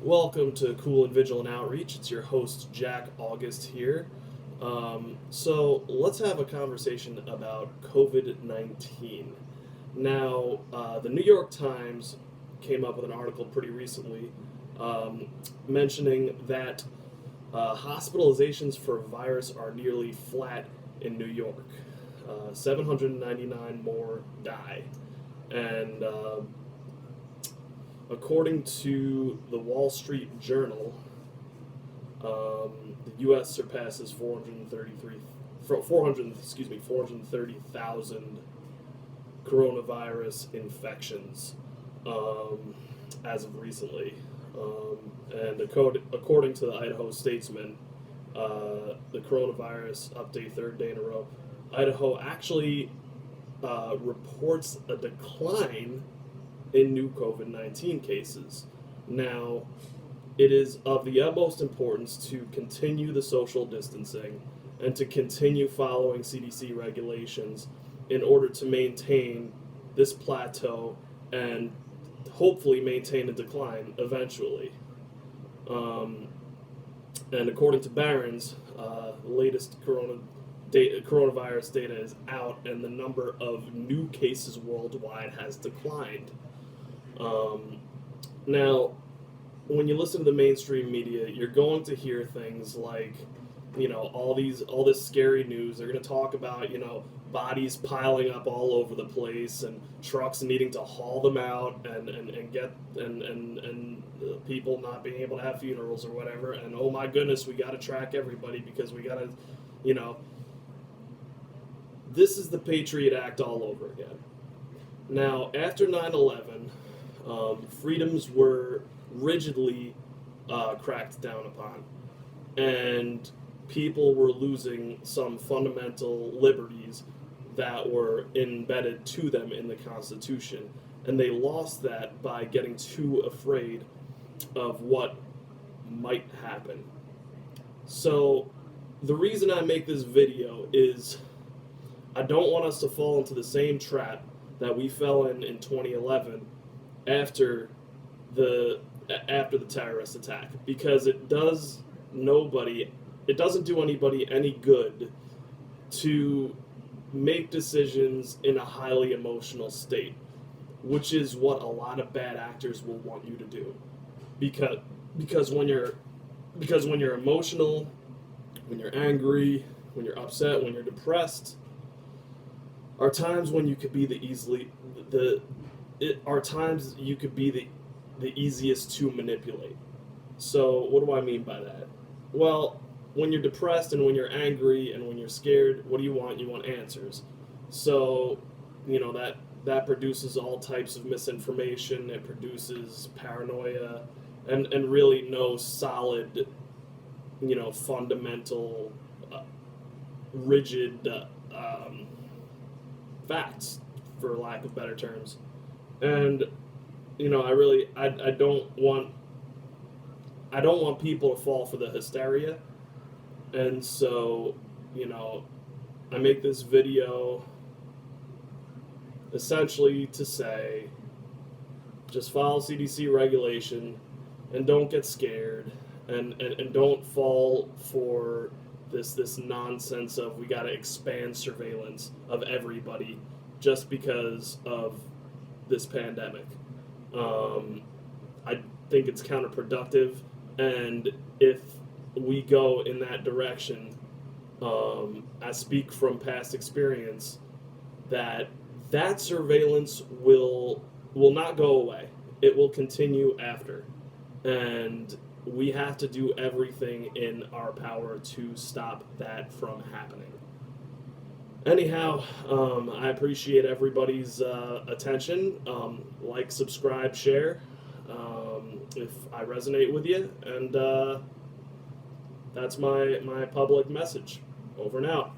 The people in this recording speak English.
Welcome to Cool and Vigilant Outreach. It's your host, Jack August here. So let's have a conversation about COVID 19. Now, the New York Times came up with an article pretty recently mentioning that hospitalizations for virus are nearly flat in New York. 799 more die. And according to the Wall Street Journal, the U.S. surpasses 430,000 coronavirus infections as of recently. And according to the Idaho Statesman, the coronavirus update, third day in a row, Idaho actually reports a decline in new COVID-19 cases. Now, it is of the utmost importance to continue the social distancing and to continue following CDC regulations in order to maintain this plateau and hopefully maintain a decline eventually. And according to Barron's, the latest coronavirus data is out, and the number of new cases worldwide has declined. Now, when you listen to the mainstream media, you're going to hear things like, all this scary news. They're going to talk about, bodies piling up all over the place and trucks needing to haul them out and people not being able to have funerals or whatever. And oh my goodness, we got to track everybody because we got to, this is the Patriot Act all over again. Now, after 9/11, freedoms were rigidly cracked down upon, and people were losing some fundamental liberties that were embedded to them in the Constitution, and they lost that by getting too afraid of what might happen. So the reason I make this video is I don't want us to fall into the same trap that we fell in 2011 after the terrorist attack, because it doesn't do anybody any good to make decisions in a highly emotional state, which is what a lot of bad actors will want you to do. Because when you're emotional, when you're angry, when you're upset, when you're depressed, are times when you could be the easiest to manipulate. So what do I mean by that? Well, when you're depressed and when you're angry and when you're scared, what do you want? You want answers. So, that produces all types of misinformation. It produces paranoia and really no solid, fundamental, rigid facts, for lack of better terms. And I don't want people to fall for the hysteria. And so, I make this video essentially to say, just follow CDC regulation and don't get scared and don't fall for this nonsense of we got to expand surveillance of everybody just because of this pandemic. I think it's counterproductive, and if we go in that direction, I speak from past experience that surveillance will not go away. It will continue after, and we have to do everything in our power to stop that from happening. Anyhow, I appreciate everybody's attention. Like, subscribe, share if I resonate with you, and that's my public message. Over and out.